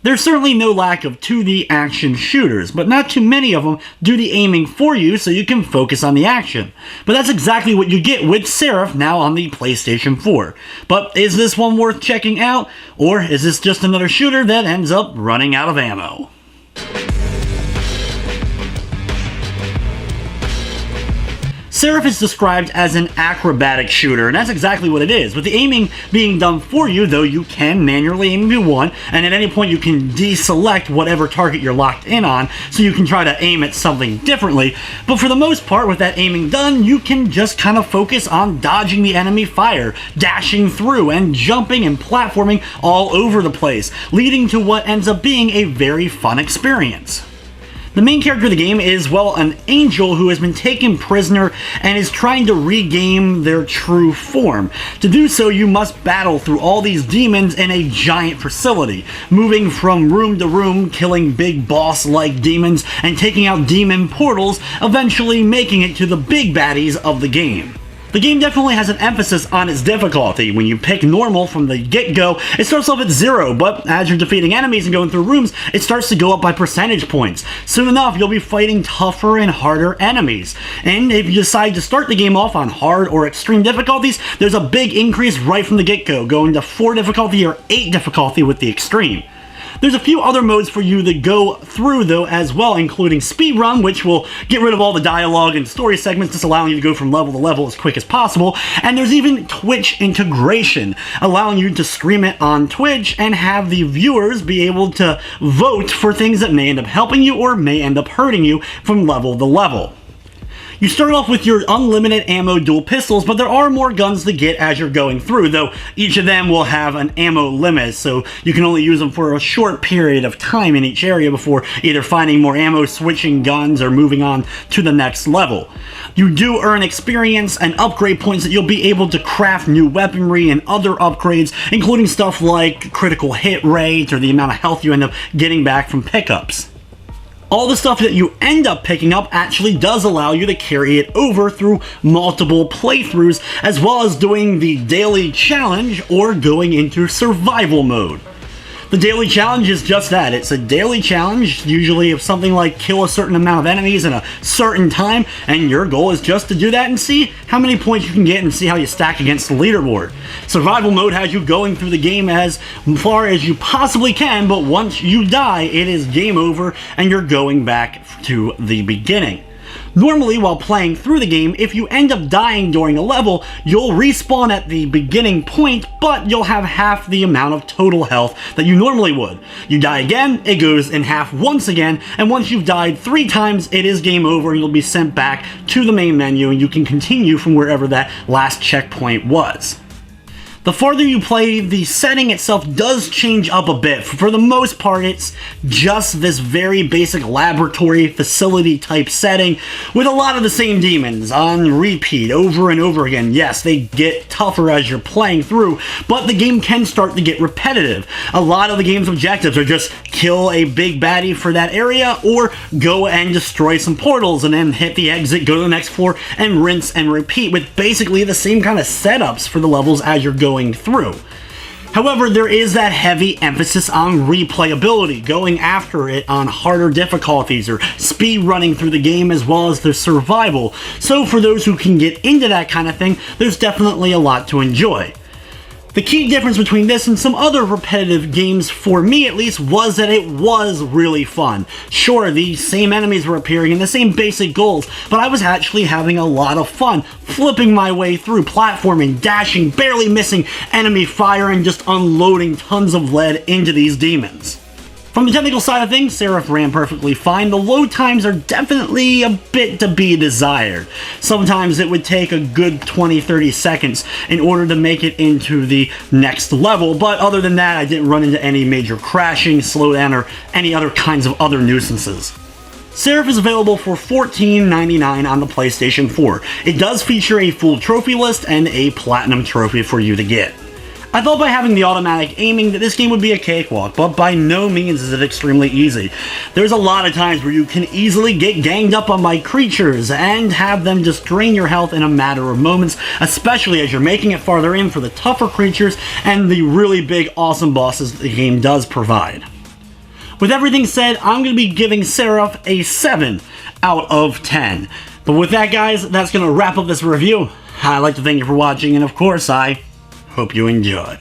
There's certainly no lack of 2D action shooters, but not too many of them do the aiming for you so you can focus on the action. But that's exactly what you get with Seraph now on the PlayStation 4. But is this one worth checking out, or is this just another shooter that ends up running out of ammo? Seraph is described as an acrobatic shooter, and that's exactly what it is, with the aiming being done for you, though you can manually aim if you want, and at any point you can deselect whatever target you're locked in on, so you can try to aim at something differently. But for the most part, with that aiming done, you can just kind of focus on dodging the enemy fire, dashing through, and jumping and platforming all over the place, leading to what ends up being a very fun experience. The main character of the game is, well, an angel who has been taken prisoner and is trying to regain their true form. To do so, you must battle through all these demons in a giant facility, moving from room to room, killing big boss-like demons, and taking out demon portals, eventually making it to the big baddies of the game. The game definitely has an emphasis on its difficulty. When you pick normal from the get-go, it starts off at 0, but as you're defeating enemies and going through rooms, it starts to go up by percentage points. Soon enough, you'll be fighting tougher and harder enemies. And if you decide to start the game off on hard or extreme difficulties, there's a big increase right from the get-go, going to 4 difficulty or 8 difficulty with the extreme. There's a few other modes for you to go through though as well, including speedrun, which will get rid of all the dialogue and story segments, just allowing you to go from level to level as quick as possible. And there's even Twitch integration, allowing you to stream it on Twitch and have the viewers be able to vote for things that may end up helping you or may end up hurting you from level to level. You start off with your unlimited ammo dual pistols, but there are more guns to get as you're going through, though each of them will have an ammo limit, so you can only use them for a short period of time in each area before either finding more ammo, switching guns, or moving on to the next level. You do earn experience and upgrade points that you'll be able to craft new weaponry and other upgrades, including stuff like critical hit rate or the amount of health you end up getting back from pickups. All the stuff that you end up picking up actually does allow you to carry it over through multiple playthroughs, as well as doing the daily challenge or going into survival mode. The daily challenge is just that. It's a daily challenge, usually of something like kill a certain amount of enemies in a certain time, and your goal is just to do that and see how many points you can get and see how you stack against the leaderboard. Survival mode has you going through the game as far as you possibly can, but once you die, it is game over and you're going back to the beginning. Normally, while playing through the game, if you end up dying during a level, you'll respawn at the beginning point, but you'll have half the amount of total health that you normally would. You die again, it goes in half once again, and once you've died 3 times, it is game over and you'll be sent back to the main menu and you can continue from wherever that last checkpoint was. The farther you play, the setting itself does change up a bit. For the most part, it's just this very basic laboratory facility type setting with a lot of the same demons on repeat over and over again. Yes, they get tougher as you're playing through, but the game can start to get repetitive. A lot of the game's objectives are just kill a big baddie for that area or go and destroy some portals and then hit the exit, go to the next floor, and rinse and repeat with basically the same kind of setups for the levels as you're going through. However, there is that heavy emphasis on replayability, going after it on harder difficulties or speed running through the game as well as the survival. So for those who can get into that kind of thing, there's definitely a lot to enjoy. The key difference between this and some other repetitive games, for me at least, was that it was really fun. Sure, the same enemies were appearing and the same basic goals, but I was actually having a lot of fun, flipping my way through, platforming, dashing, barely missing enemy fire, and just unloading tons of lead into these demons. From the technical side of things, Seraph ran perfectly fine. The load times are definitely a bit to be desired. Sometimes it would take a good 20-30 seconds in order to make it into the next level, but other than that, I didn't run into any major crashing, slowdown, or any other kinds of other nuisances. Seraph is available for $14.99 on the PlayStation 4. It does feature a full trophy list and a platinum trophy for you to get. I thought by having the automatic aiming that this game would be a cakewalk, but by no means is it extremely easy. There's a lot of times where you can easily get ganged up on by creatures and have them just drain your health in a matter of moments, especially as you're making it farther in for the tougher creatures and the really big awesome bosses the game does provide. with everything said, I'm going to be giving Seraph a 7 out of 10. But with that, guys, that's going to wrap up this review. I'd like to thank you for watching, and of course, I hope you enjoyed.